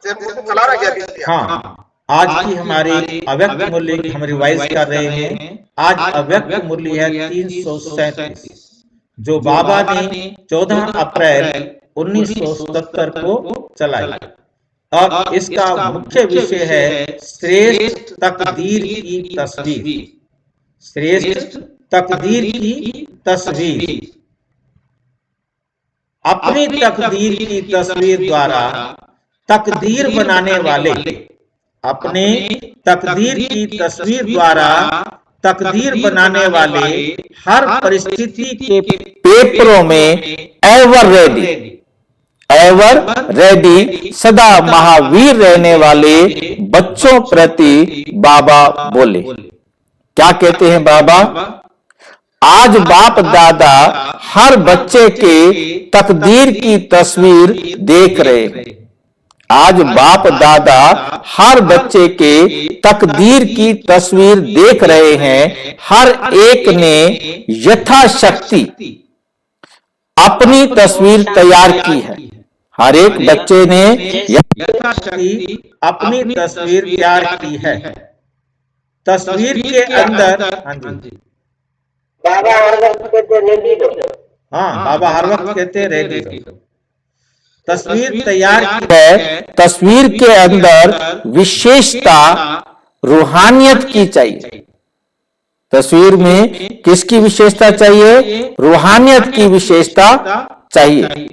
हाँ, आज की हमारी अव्यक्त मूल्य की हम रिवाइज कर रहे हैं। आज अव्यक्त मूल्य है 337, जो बाबा ने 14 अप्रैल 1977 को चलाई, और इसका मुख्य विषय है श्रेष्ठ तकदीर की तस्वीर। श्रेष्ठ तकदीर की तस्वीर। अपनी तकदीर की तस्वीर द्वारा तकदीर बनाने वाले, अपने तकदीर की तस्वीर द्वारा तकदीर बनाने वाले हर परिस्थिति के पेपरों में एवर रेडी सदा महावीर रहने वाले बच्चों प्रति बाबा बोले। क्या कहते हैं बाबा? आज बाप दादा हर बच्चे के तकदीर की तस्वीर देख रहे हैं। आज बाप दादा हर बच्चे के तकदीर की तस्वीर देख रहे हैं। हर एक ने यथाशक्ति अपनी तस्वीर तैयार की है। हर एक बच्चे ने यथाशक्ति अपनी तस्वीर तैयार की है। तस्वीर के अंदर बाबा हर वक्त कहते रेडी रहो। हाँ, बाबा हर वक्त कहते रेडी रहो। तस्वीर तैयार की है। तस्वीर के अंदर विशेषता रूहानियत की चाहिए। तस्वीर में किसकी विशेषता चाहिए? रूहानियत की विशेषता चाहिए।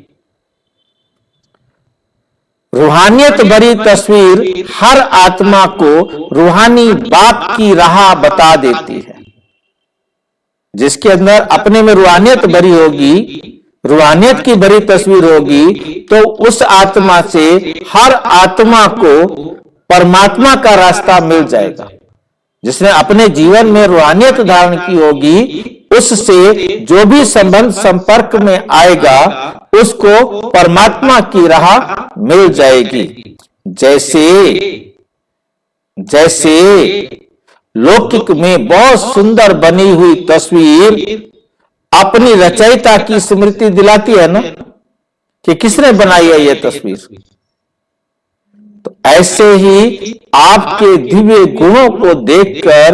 रूहानियत भरी तस्वीर हर आत्मा को रूहानी बाप की राह बता देती है। जिसके अंदर अपने में रूहानियत भरी होगी, रूहानियत की भरी तस्वीर होगी, तो उस आत्मा से हर आत्मा को परमात्मा का रास्ता मिल जाएगा। जिसने अपने जीवन में रूहानियत धारण की होगी, उससे जो भी संबंध संपर्क में आएगा उसको परमात्मा की राह मिल जाएगी। जैसे लौकिक में बहुत सुंदर बनी हुई तस्वीर अपनी रचयिता की स्मृति दिलाती है ना, कि किसने बनाई है ये तस्वीर। तो ऐसे ही आपके दिव्य गुणों को देखकर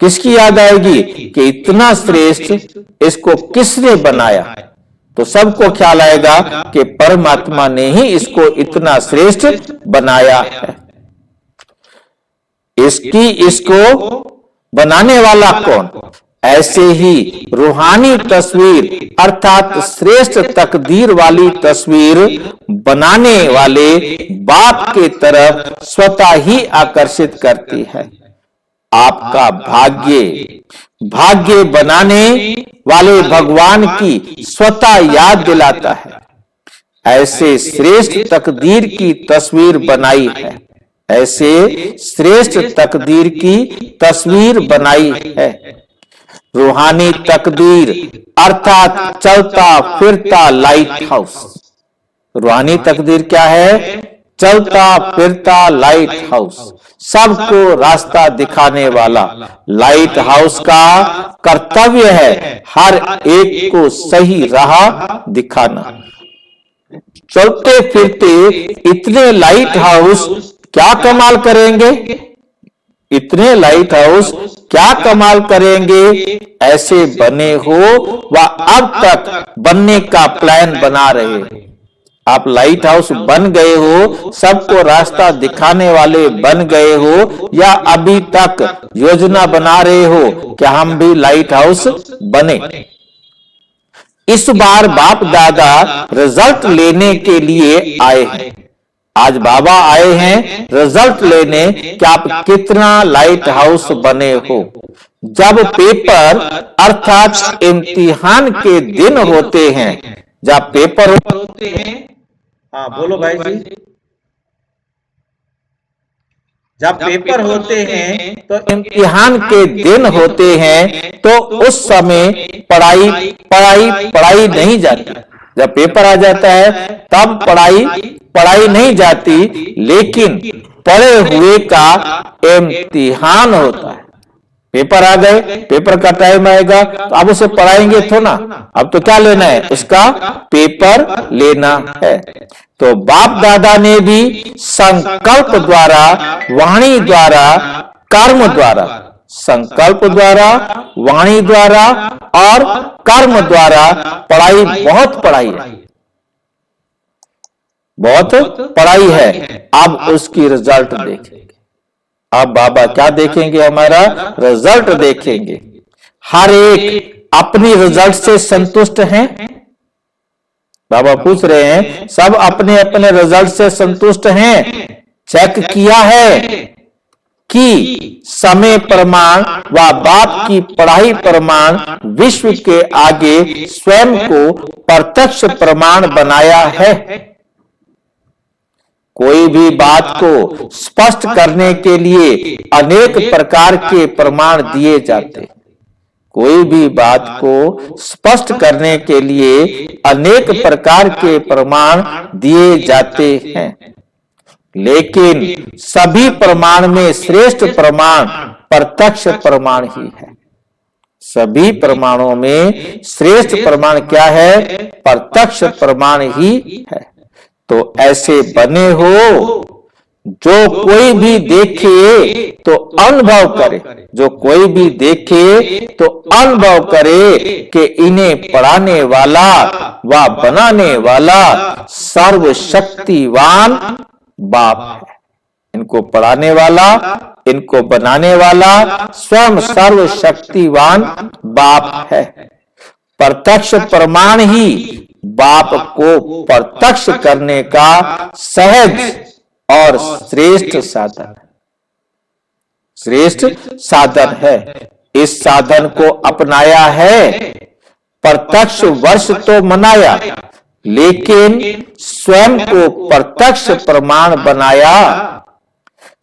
किसकी याद आएगी कि इतना श्रेष्ठ इसको किसने बनाया। तो सबको ख्याल आएगा कि परमात्मा ने ही इसको इतना श्रेष्ठ बनाया है। इसको बनाने वाला कौन? ऐसे ही रूहानी तस्वीर अर्थात श्रेष्ठ तकदीर वाली तस्वीर बनाने वाले बाप के तरफ स्वतः ही आकर्षित करती है। आपका भाग्य बनाने वाले भगवान की स्वतः याद दिलाता है। ऐसे श्रेष्ठ तकदीर की तस्वीर बनाई है। ऐसे श्रेष्ठ तकदीर की तस्वीर बनाई है। रूहानी तकदीर अर्थात चलता फिरता लाइट हाउस। रूहानी तकदीर क्या है? चलता फिरता लाइट हाउस। सबको रास्ता दिखाने वाला लाइट हाउस का कर्तव्य है हर एक को सही राह दिखाना। चलते फिरते इतने लाइट हाउस क्या कमाल करेंगे? इतने लाइट हाउस क्या कमाल करेंगे? ऐसे बने हो व अब तक बनने का प्लान बना रहे। आप लाइट हाउस बन गए हो, सबको रास्ता दिखाने वाले बन गए हो, या अभी तक योजना बना रहे हो कि हम भी लाइट हाउस बने। इस बार बाप दादा रिजल्ट लेने के लिए आए हैं। आज बाबा आए हैं रिजल्ट लेने कि आप कितना लाइट हाउस बने हो। जब पेपर अर्थात इम्तिहान के दिन होते हैं, जब पेपर होते हैं, हाँ बोलो भाई जी, जब पेपर होते हैं तो इम्तिहान के दिन होते हैं, तो उस समय पढ़ाई नहीं जाती। जब पेपर आ जाता है तब पढ़ाई नहीं जाती, लेकिन पढ़े हुए का इम्तिहान होता है। पेपर आ गए, पेपर का टाइम आएगा तो अब उसे पढ़ाएंगे थो ना, अब तो क्या लेना है, उसका पेपर लेना है। तो बाप दादा ने भी संकल्प द्वारा, वाणी द्वारा, कर्म द्वारा, संकल्प द्वारा, वाणी द्वारा और कर्म द्वारा पढ़ाई, बहुत पढ़ाई है, बहुत पढ़ाई है। अब उसकी रिजल्ट देखेंगे। अब बाबा क्या देखेंगे, हमारा रिजल्ट देखेंगे। हर एक अपनी रिजल्ट से संतुष्ट हैं। बाबा पूछ रहे हैं, सब अपने अपने रिजल्ट से संतुष्ट हैं? चेक किया है कि समय प्रमाण व बाप की पढ़ाई प्रमाण विश्व के आगे स्वयं को प्रत्यक्ष प्रमाण बनाया है। कोई भी बात को स्पष्ट करने के लिए अनेक प्रकार के प्रमाण दिए जाते हैं। कोई भी बात को स्पष्ट करने के लिए अनेक प्रकार के प्रमाण दिए जाते हैं, लेकिन सभी प्रमाण में श्रेष्ठ प्रमाण प्रत्यक्ष प्रमाण ही है। सभी प्रमाणों में श्रेष्ठ प्रमाण क्या है, प्रत्यक्ष प्रमाण ही है। तो ऐसे बने हो जो कोई भी देखे तो अनुभव करे, जो कोई भी देखे तो अनुभव करे कि इन्हें पढ़ाने वाला व बनाने वाला सर्वशक्तिवान बाप है। इनको पढ़ाने वाला, इनको बनाने वाला स्वयं सर्वशक्तिवान बाप है। प्रत्यक्ष प्रमाण ही बाप को प्रत्यक्ष करने का सहज और श्रेष्ठ साधन, श्रेष्ठ साधन है। इस साधन को अपनाया है, प्रत्यक्ष वर्ष तो मनाया, लेकिन स्वयं को प्रत्यक्ष प्रमाण बनाया।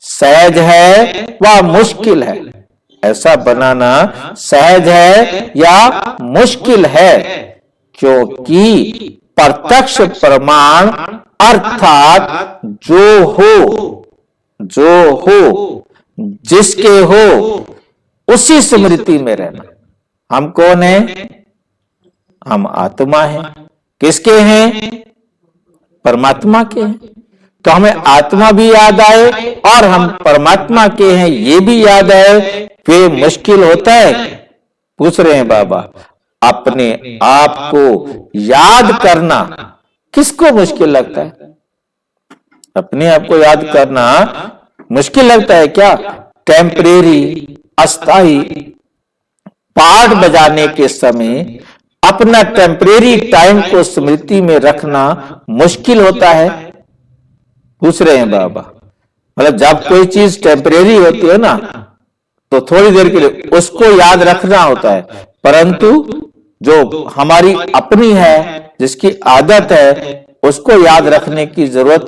सहज है व मुश्किल है, ऐसा बनाना सहज है या मुश्किल है, क्योंकि प्रत्यक्ष प्रमाण अर्थात जो हो जिसके हो उसी स्मृति में रहना। हम कौन हैं? हम आत्मा हैं। किसके हैं? परमात्मा के हैं। तो हमें आत्मा भी याद आए और हम परमात्मा के हैं ये भी याद आए, वे मुश्किल होता है? पूछ रहे हैं बाबा। अपने आप को याद करना किसको मुश्किल लगता है? अपने आप को याद करना मुश्किल लगता है क्या? टेम्परेरी, अस्थाई पार्ट बजाने के समय अपना टेम्परेरी टाइम को स्मृति में रखना मुश्किल होता है? पूछ रहे हैं बाबा। मतलब जब कोई चीज टेम्परेरी होती है ना, तो थोड़ी देर के लिए उसको याद रखना होता है, परंतु जो हमारी अपनी है, जिसकी आदत है, उसको याद रखने की जरूरत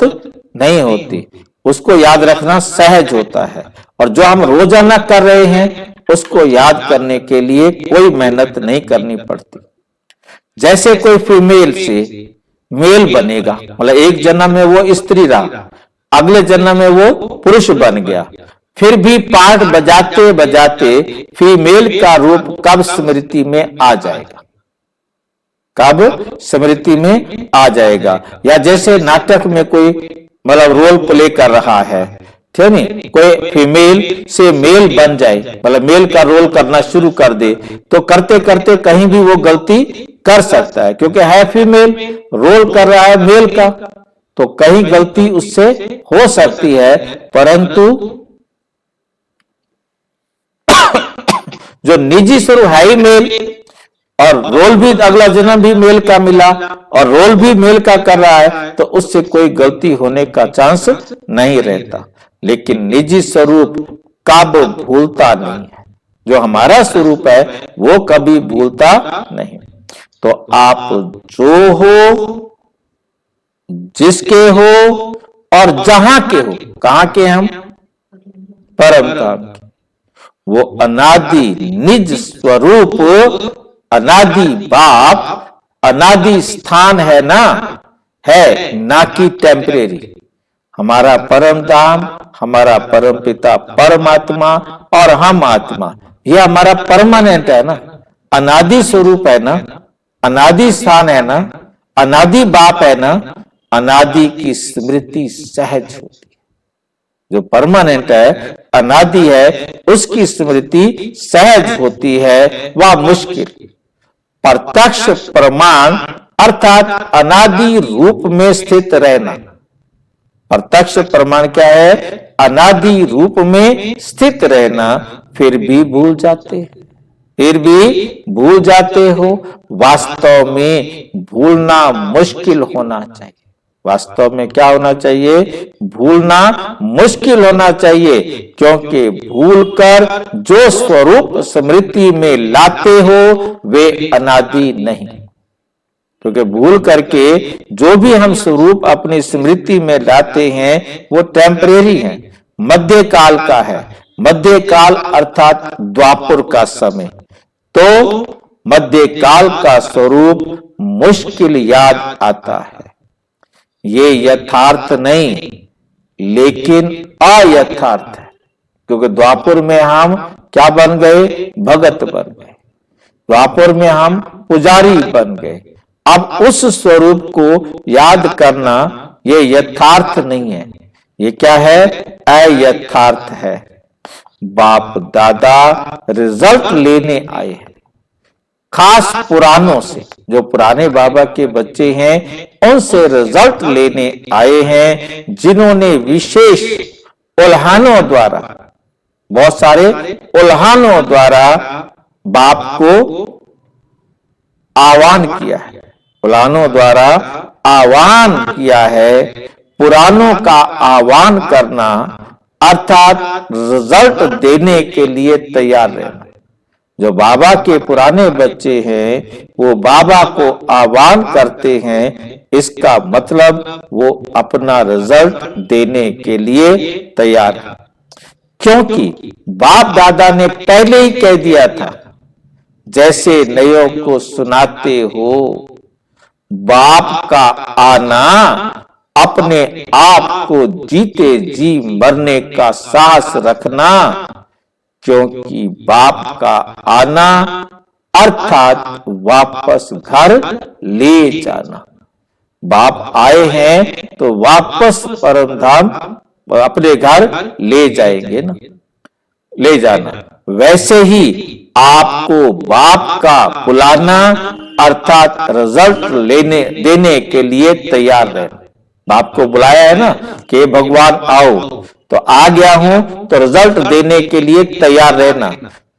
नहीं होती। उसको याद रखना सहज होता है। और जो हम रोजाना कर रहे हैं उसको याद करने के लिए कोई मेहनत नहीं करनी पड़ती। जैसे कोई फीमेल से मेल बनेगा, मतलब एक जन्म में वो स्त्री रहा, अगले जन्म में वो पुरुष बन गया, फिर भी पाठ बजाते बजाते फीमेल का रूप कब स्मृति में आ जाएगा? कब स्मृति में आ जाएगा? या जैसे नाटक में कोई मतलब रोल प्ले कर रहा है, ठीक नहीं, कोई फीमेल से मेल बन जाए, मतलब मेल का रोल करना शुरू कर दे, तो करते करते कहीं भी वो गलती कर सकता है, क्योंकि है फीमेल, रोल कर रहा है मेल का, तो कहीं गलती उससे हो सकती है। परंतु जो निजी स्वरूप है ही मेल और रोल भी अगला जन्म भी मेल का मिला और रोल भी मेल का कर रहा है, तो उससे कोई गलती होने का चांस नहीं रहता। लेकिन निजी स्वरूप कब भूलता नहीं है, जो हमारा स्वरूप है वो कभी भूलता नहीं। तो आप जो हो, जिसके हो और जहां के हो, कहां के हम? परम धाम के। वो अनादि निज स्वरूप, अनादि बाप, अनादि स्थान है ना कि टेम्परेरी। हमारा परम धाम, हमारा परम पिता परमात्मा और हम आत्मा, ये हमारा परमानेंट है ना, अनादि स्वरूप है ना, अनादि स्थान है ना, अनादि बाप है ना, अनादि की स्मृति सहज होती है। जो परमानेंट है, अनादि है, उसकी स्मृति सहज होती है, वह मुश्किल। प्रत्यक्ष प्रमाण अर्थात अनादि रूप में स्थित रहना। प्रत्यक्ष प्रमाण क्या है? अनादि रूप में स्थित रहना। फिर भी भूल जाते, फिर भी भूल जाते हो। वास्तव में भूलना मुश्किल होना चाहिए। वास्तव में क्या होना चाहिए? भूलना मुश्किल होना चाहिए, क्योंकि भूलकर जो स्वरूप स्मृति में लाते हो वे अनादि नहीं। क्योंकि भूल करके जो भी हम स्वरूप अपनी स्मृति में लाते हैं वो टेम्परेरी है, मध्य काल का है। मध्य काल अर्थात द्वापर का समय। तो मध्य काल का स्वरूप मुश्किल याद आता है। ये यथार्थ नहीं लेकिन अयथार्थ है, क्योंकि द्वापर में हम क्या बन गए? भगत बन गए। द्वापर में हम पुजारी बन गए। अब उस स्वरूप को याद करना ये यथार्थ नहीं है, ये क्या है? अयथार्थ है। बाप दादा रिजल्ट लेने आए हैं, खास पुरानों से। जो पुराने बाबा के बच्चे हैं उनसे रिजल्ट लेने आए हैं, जिन्होंने विशेष उल्हानों द्वारा, बहुत सारे उल्हानों द्वारा बाप को आह्वान किया है। पुरानों द्वारा आह्वान किया है। पुरानों का आह्वान करना अर्थात रिजल्ट देने के लिए तैयार रहना। जो बाबा के पुराने बच्चे हैं वो बाबा को आह्वान करते हैं, इसका मतलब वो अपना रिजल्ट देने के लिए तैयार है। क्योंकि बाप दादा ने पहले ही कह दिया था, जैसे नयों को सुनाते हो, बाप का आना अपने आप को जीते जी मरने का साहस रखना। क्योंकि बाप का आना अर्थात वापस घर ले जाना। बाप आए हैं तो वापस परम धाम अपने घर ले जाएंगे ना, ले जाना। वैसे ही आपको बाप का बुलाना अर्थात रिजल्ट लेने देने के लिए तैयार रहना। बाप को बुलाया है ना कि भगवान आओ, तो आ गया हूं, तो रिजल्ट देने के लिए तैयार रहना।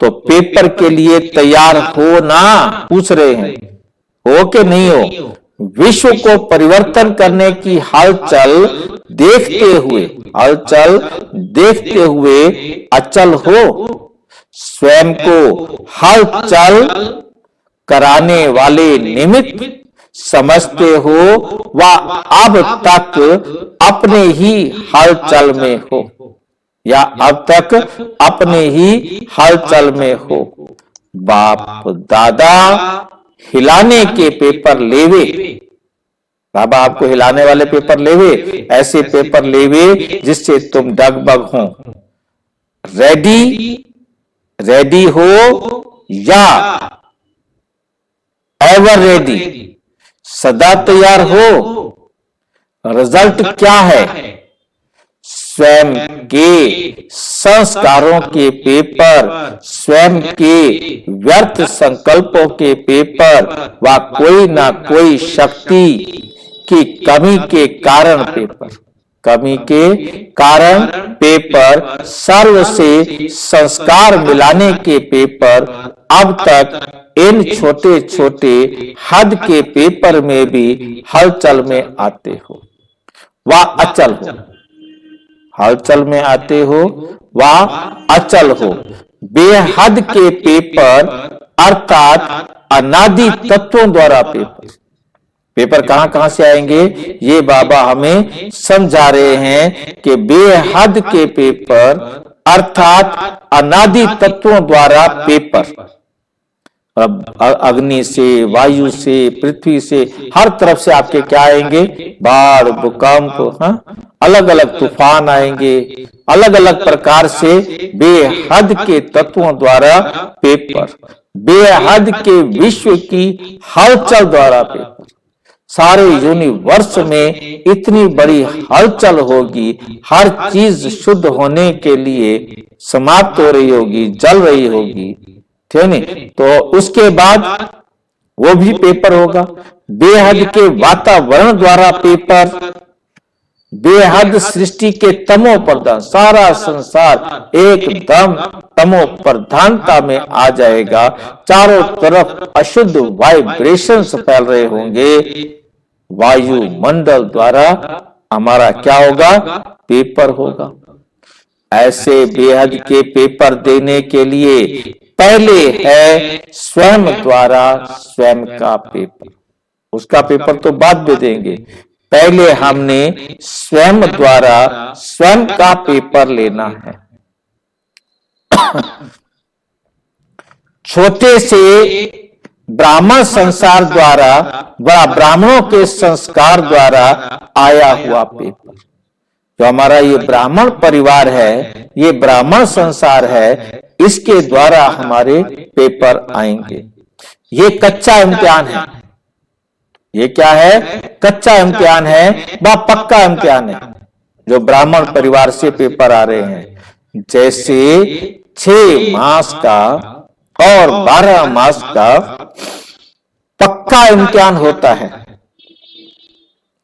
तो पेपर के लिए तैयार हो ना, पूछ रहे हैं, हो कि नहीं हो? विश्व को परिवर्तन करने की हलचल देखते हुए, हलचल देखते हुए अचल हो। स्वयं को हलचल कराने वाले निमित्त समझते हो वह अब तक अपने ही हलचल में हो, या अब तक अपने ही हलचल में हो। बाप दादा हिलाने के पेपर लेवे, बाबा आपको हिलाने वाले पेपर लेवे, ऐसे पेपर लेवे जिससे तुम डगमग हो। रेडी हो या एवर रेडी, सदा तैयार हो। रिजल्ट क्या है? स्वयं के संस्कारों के पेपर, स्वयं के व्यर्थ संकल्पों के पेपर, व कोई ना कोई शक्ति की कमी के कारण पेपर, कमी के कारण पेपर, सर्व से संस्कार मिलाने के पेपर। अब तक इन छोटे छोटे हद के पेपर में भी हलचल में आते हो व अचल हो, हलचल में आते हो व अचल हो। बेहद के पेपर अर्थात अनादि तत्वों द्वारा पेपर, पेपर कहां कहां से आएंगे ये बाबा हमें समझा रहे हैं कि बेहद के पेपर अर्थात अनादि तत्वों द्वारा पेपर। अग्नि से, वायु से, पृथ्वी से, हर तरफ से आपके क्या आएंगे, बाढ़, भूकंप, अलग अलग तूफान आएंगे, अलग अलग प्रकार से बेहद के तत्वों द्वारा पेपर, बेहद के विश्व की हलचल द्वारा पेपर, सारे यूनिवर्स में इतनी बड़ी हलचल होगी, हर चीज शुद्ध होने के लिए समाप्त हो रही होगी, जल रही होगी, ठीक है नहीं। तो उसके बाद वो भी पेपर होगा। बेहद के वातावरण द्वारा पेपर, बेहद सृष्टि के तमो प्रधान, सारा संसार एकदम तमो प्रधानता में आ जाएगा, चारों तरफ अशुद्ध वाइब्रेशंस फैल रहे होंगे, वायुमंडल द्वारा हमारा क्या होगा, पेपर होगा। ऐसे बेहद के पेपर देने के लिए पहले है स्वयं द्वारा स्वयं का पेपर, उसका पेपर तो बाद में देंगे, पहले हमने स्वयं द्वारा स्वयं का पेपर लेना है। छोटे से ब्राह्मण संसार द्वारा, ब्राह्मणों के संस्कार द्वारा आया हुआ पेपर, जो हमारा ये ब्राह्मण परिवार है, ये ब्राह्मण संसार है, इसके द्वारा हमारे पेपर आएंगे। ये कच्चा इम्तिहान है। ये क्या है, कच्चा इम्तिहान है, वह पक्का इम्तिहान है जो ब्राह्मण परिवार से पेपर आ रहे हैं। जैसे 6 मास का और 12 मास का पक्का इम्तिहान होता है।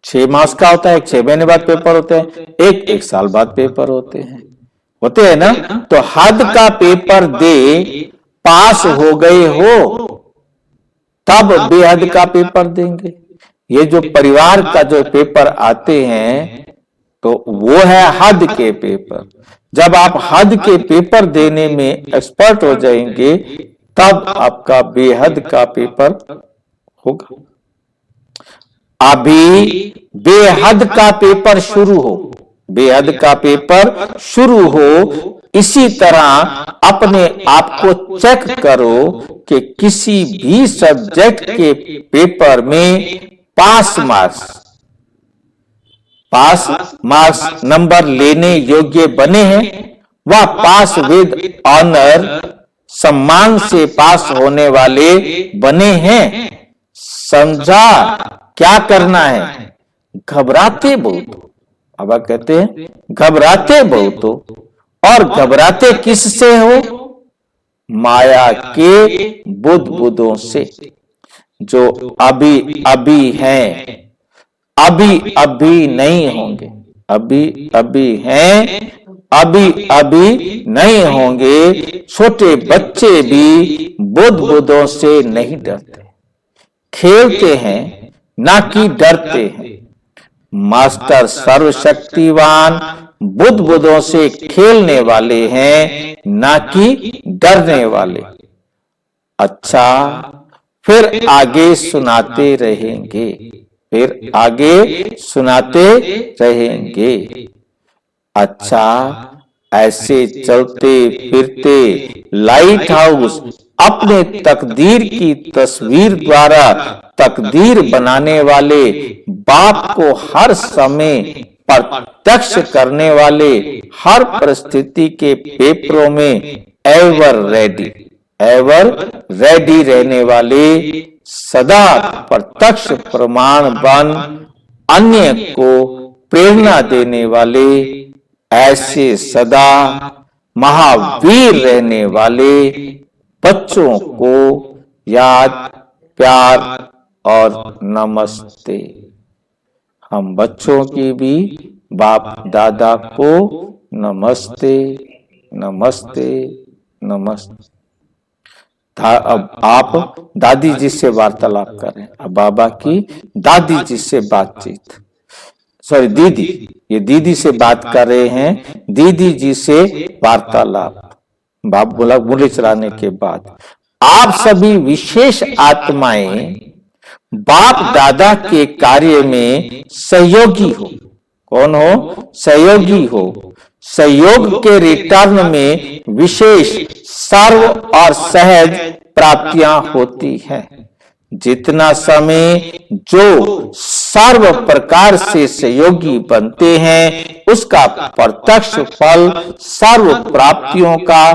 6 मास का होता है, 6 महीने बाद पेपर होते हैं, एक साल बाद पेपर होते हैं ना। तो हद का पेपर दे पास हो गए हो तब बेहद का पेपर देंगे। ये जो परिवार का जो पेपर आते हैं तो वो है हद के पेपर। जब आप हद के पेपर देने में एक्सपर्ट हो जाएंगे तब आपका बेहद का पेपर होगा। अभी बेहद का पेपर शुरू हो, बेहद का पेपर शुरू हो, इसी तरह अपने आप को चेक करो कि किसी भी सब्जेक्ट के पेपर में पास मार्क्स नंबर लेने योग्य बने हैं, वह पास विद ऑनर, सम्मान से पास होने वाले बने हैं। समझा क्या करना है? घबराते बहुत, अब कहते हैं घबराते बहुत हो, और घबराते किससे हो? माया के बुद्धों से, जो अभी अभी हैं, अभी नहीं होंगे, अभी हैं, अभी नहीं होंगे। छोटे बच्चे भी बुद्धों से नहीं डरते, खेलते हैं ना कि डरते हैं। मास्टर सर्वशक्तिवान बुद्धों से खेलने वाले हैं, ना कि डरने वाले। अच्छा, फिर आगे सुनाते रहेंगे, फिर आगे सुनाते रहेंगे। अच्छा, ऐसे चलते फिरते लाइट हाउस अपने तकदीर की तस्वीर द्वारा तकदीर बनाने वाले, बाप को हर समय प्रत्यक्ष करने वाले, हर परिस्थिति के पेपरों में एवर रेडी रहने वाले, सदा प्रत्यक्ष प्रमाण बन अन्य को प्रेरणा देने वाले, ऐसे सदा महावीर रहने वाले बच्चों को याद, प्यार और नमस्ते। हम बच्चों की भी बाप दादा को नमस्ते नमस्ते नमस्ते। अब आप दादी जी से वार्तालाप करें, अब बाबा की दादी जी से बातचीत, सॉरी दीदी, ये दीदी से बात कर रहे हैं, दीदी जी से वार्तालाप। बाप बोला मुरली चलाने के बाद, आप सभी विशेष आत्माएं बाप दादा के कार्य में सहयोगी हो। कौन हो? सहयोगी हो। संयोग के रिटर्न में विशेष सर्व और सहज प्राप्तियां होती हैं। जितना समय जो सर्व प्रकार से सहयोगी बनते हैं उसका प्रत्यक्ष फल सर्व प्राप्तियों का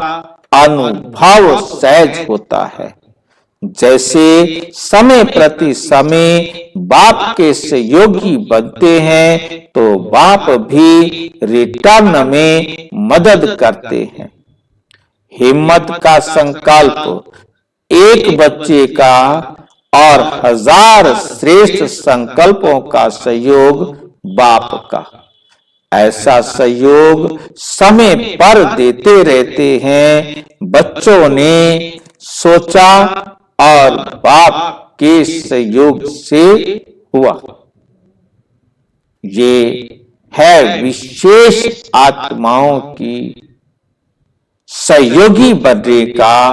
अनुभव सहज होता है। जैसे समय प्रति समय बाप के सहयोगी बनते हैं तो बाप भी रिटर्न में मदद करते हैं। हिम्मत का संकल्प एक बच्चे का और 1000 श्रेष्ठ संकल्पों का सहयोग बाप का। ऐसा सहयोग समय पर देते रहते हैं। बच्चों ने सोचा और बाप के सहयोग से हुआ। ये है विशेष आत्माओं की सहयोगी बनने का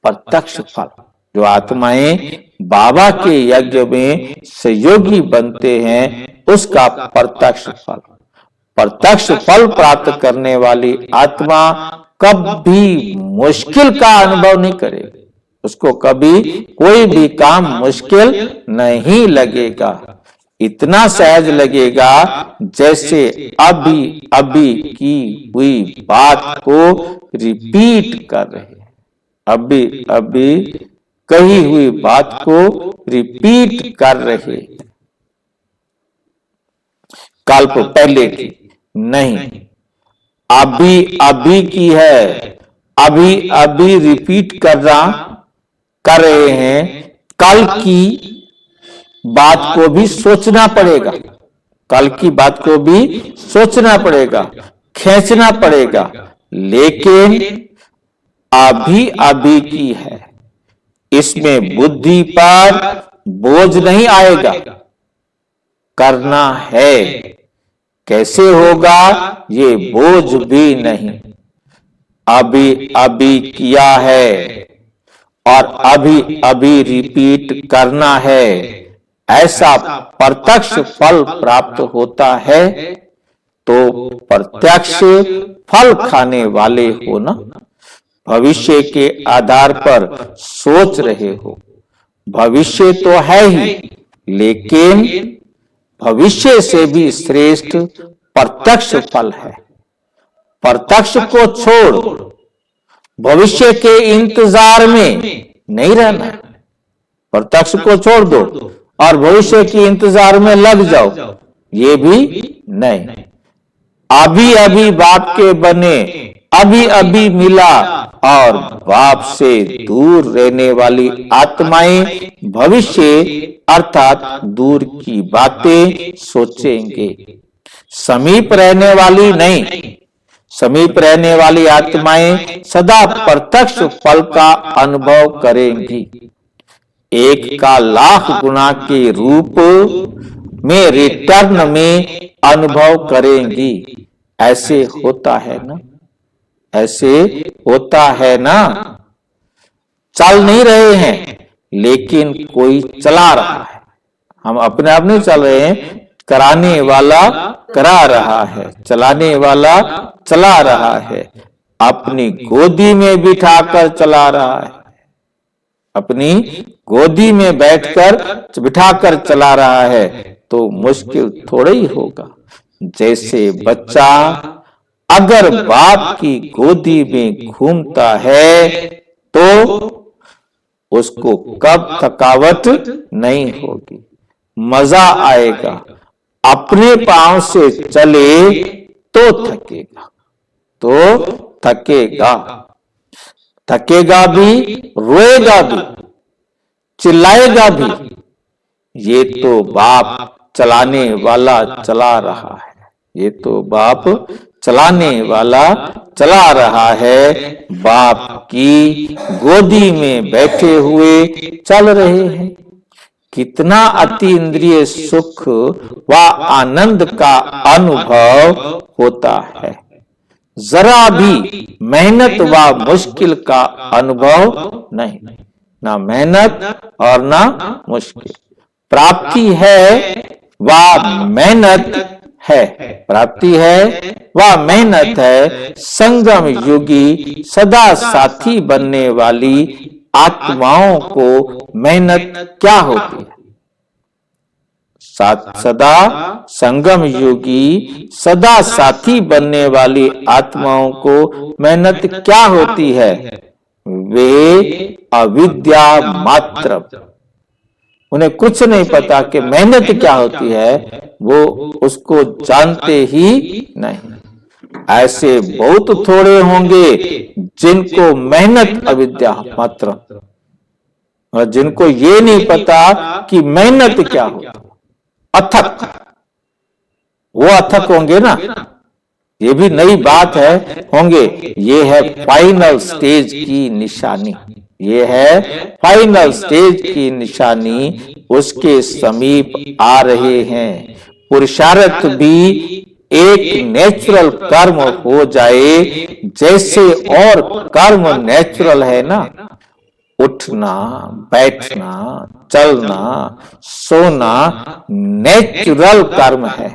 प्रत्यक्ष फल। जो आत्माएं बाबा के यज्ञ में सहयोगी बनते हैं उसका प्रत्यक्ष फल। प्रत्यक्ष फल प्राप्त करने वाली आत्मा कभी मुश्किल का अनुभव नहीं करेगी। उसको कभी कोई भी काम मुश्किल नहीं लगेगा। इतना सहज लगेगा जैसे अभी अभी की हुई बात को रिपीट कर रहे हैं। अभी अभी कही हुई बात को रिपीट कर रहे हैं। कल्प पहले की नहीं, अभी अभी की है। अभी अभी रिपीट कर रहे हैं। कल की बात को भी सोचना पड़ेगा। कल की बात को भी सोचना पड़ेगा, खींचना पड़ेगा, लेकिन अभी अभी की है। इसमें बुद्धि पर बोझ नहीं आएगा। करना है, कैसे होगा ये बोझ भी नहीं। अभी अभी किया है और अभी अभी रिपीट करना है। ऐसा प्रत्यक्ष फल प्राप्त होता है। तो प्रत्यक्ष फल खाने वाले हो ना। भविष्य के आधार पर सोच रहे हो। भविष्य तो है ही, लेकिन भविष्य से भी श्रेष्ठ प्रत्यक्ष फल है। प्रत्यक्ष को छोड़ भविष्य के इंतजार में नहीं रहना। प्रत्यक्ष को छोड़ दो और भविष्य के इंतजार में लग जाओ, ये भी नहीं। अभी अभी बाप के बने, अभी अभी मिला और बाप से दूर रहने वाली आत्माएं भविष्य अर्थात दूर की बातें सोचेंगे। समीप रहने वाली नहीं। समीप रहने वाली आत्माएं सदा प्रत्यक्ष फल का अनुभव करेंगी। एक का लाख गुना के रूप में रिटर्न में अनुभव करेंगी। ऐसे होता है ना, ऐसे होता है ना। चल नहीं रहे हैं, लेकिन कोई चला रहा है। हम अपने आप नहीं चल रहे हैं, कराने वाला करा रहा है, चलाने वाला चला रहा है। अपनी गोदी में बिठाकर चला रहा है। अपनी गोदी में बैठकर बिठाकर चला रहा है तो मुश्किल थोड़ा ही होगा। जैसे बच्चा अगर बाप की गोदी में घूमता है तो उसको कब थकावट नहीं होगी, मजा आएगा। अपने पांव से चले तो थकेगा, तो थकेगा, थकेगा भी, रोएगा भी, चिल्लाएगा भी। ये तो बाप चलाने वाला चला रहा है। ये तो बाप चलाने वाला चला रहा है। बाप की गोदी में बैठे हुए चल रहे हैं। कितना अति इंद्रिय सुख व आनंद का अनुभव होता है। जरा भी मेहनत व मुश्किल का अनुभव नहीं। ना मेहनत और ना मुश्किल। प्राप्ति है व मेहनत है, प्राप्ति है, वह मेहनत है। संगम युगी सदा साथी बनने वाली आत्माओं को मेहनत क्या होती है? सदा संगम योगी सदा साथी बनने वाली आत्माओं को मेहनत क्या होती है? वे अविद्या मात्र, उन्हें कुछ नहीं पता कि मेहनत क्या होती है, वो उसको जानते ही नहीं। ऐसे बहुत थोड़े होंगे जिनको मेहनत अविद्या मात्र, और जिनको ये नहीं पता कि मेहनत क्या होती है। अथक, वो अथक होंगे ना, ये भी नई बात है, होंगे। ये है फाइनल स्टेज की निशानी, ये है फाइनल स्टेज की निशानी, उसके समीप आ रहे हैं। पुरुषार्थ भी एक नेचुरल कर्म हो जाए, जैसे और कर्म नेचुरल है ना, उठना, बैठना, चलना, सोना नेचुरल कर्म है,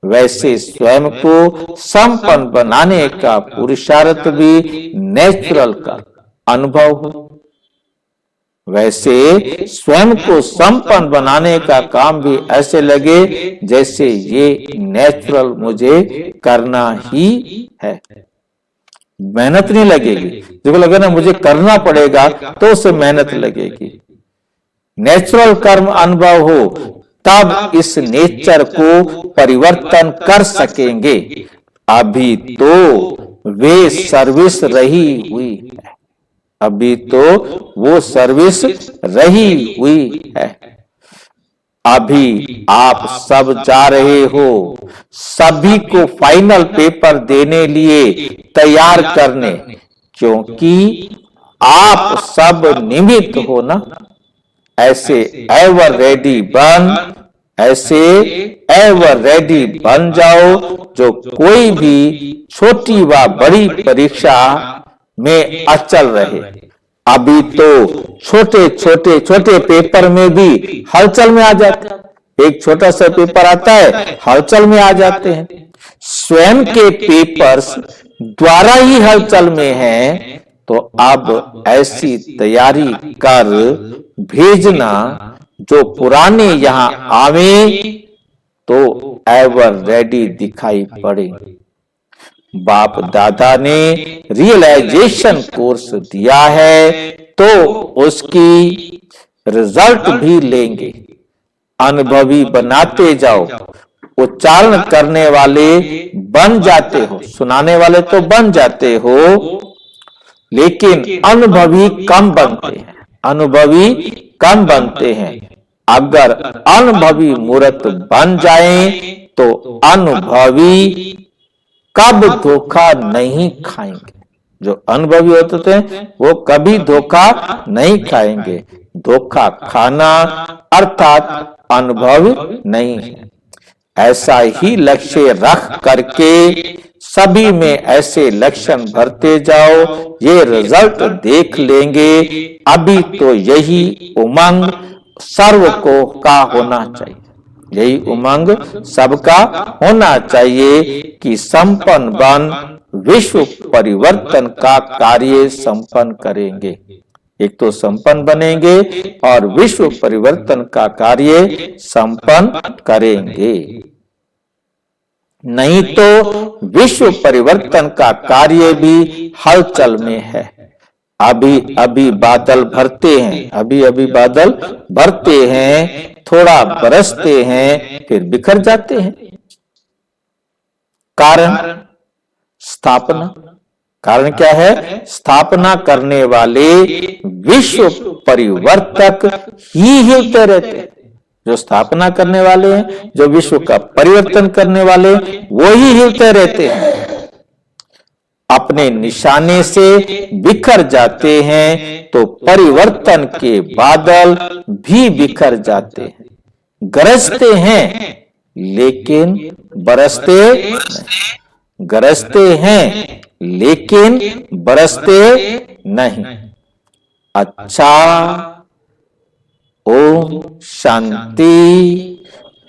वैसे स्वयं को संपन्न बनाने का पुरुषार्थ भी नेचुरल कर्म अनुभव हो। वैसे स्वयं को संपन्न बनाने का काम भी ऐसे लगे जैसे ये नेचुरल मुझे करना ही है, मेहनत नहीं लगेगी। देखो लगे ना मुझे करना पड़ेगा तो उससे मेहनत लगेगी। नेचुरल कर्म अनुभव हो तब इस नेचर को परिवर्तन कर सकेंगे। अभी तो वे सर्विस रही हुई है, अभी तो वो सर्विस रही हुई है। अभी आप सब जा रहे हो सभी को फाइनल पेपर देने लिए तैयार करने, क्योंकि आप सब निमित्त हो ना। ऐसे एवर रेडी बन, ऐसे एवर रेडी बन जाओ जो कोई भी छोटी व बड़ी परीक्षा में अचल रहे। अभी तो छोटे छोटे छोटे पेपर में भी हलचल में आ जाते हैं। एक छोटा सा पेपर आता है, हलचल में आ जाते हैं। स्वयं के पेपर्स द्वारा ही हलचल में हैं, तो अब ऐसी तैयारी कर भेजना जो पुराने यहां आवे तो एवर रेडी दिखाई पड़े। बाप दादा ने रियलाइजेशन कोर्स दिया है तो उसकी रिजल्ट भी लेंगे। अनुभवी बनाते जाओ, उच्चारण करने वाले बन जाते हो, सुनाने वाले तो बन जाते हो, लेकिन अनुभवी कम बनते हैं, अनुभवी कम बनते हैं। अगर अनुभवी मूर्त बन जाएं तो अनुभवी कब धोखा नहीं खाएंगे। जो अनुभवी होते हैं वो कभी धोखा नहीं खाएंगे। धोखा खाना अर्थात अनुभव नहीं है। ऐसा ही लक्ष्य रख करके सभी में ऐसे लक्षण भरते जाओ, ये रिजल्ट देख लेंगे। अभी तो यही उमंग सर्व को का होना चाहिए, यही उमंग सबका होना चाहिए कि संपन्न बन विश्व परिवर्तन का कार्य संपन्न करेंगे। एक तो संपन्न बनेंगे और विश्व परिवर्तन का कार्य संपन्न करेंगे। नहीं तो विश्व परिवर्तन का कार्य भी हलचल में है। अभी अभी बादल भरते हैं, अभी अभी बादल भरते हैं, थोड़ा बरसते हैं, फिर बिखर जाते हैं। कारण स्थापना, कारण क्या है? स्थापना करने वाले विश्व परिवर्तक ही हिलते रहते हैं। जो स्थापना करने वाले हैं, जो विश्व का परिवर्तन करने वाले, वो ही हिलते रहते हैं। अपने निशाने से बिखर जाते हैं तो परिवर्तन के बादल भी बिखर जाते हैं। गरजते हैं लेकिन बरसते नहीं, गरजते हैं लेकिन बरसते नहीं। अच्छा, ओम शांति,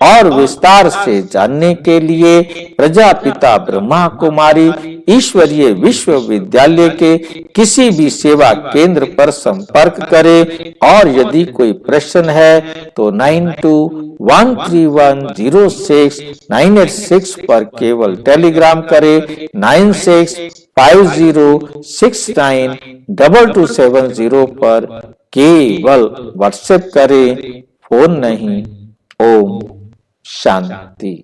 और विस्तार से जानने के लिए प्रजापिता ब्रह्मा कुमारी ईश्वरीय विश्वविद्यालय के किसी भी सेवा केंद्र पर संपर्क करें और यदि कोई प्रश्न है तो 9213106986 पर केवल टेलीग्राम करें। 9650692270 पर केवल व्हाट्सएप करें, फोन नहीं। ओम शांति।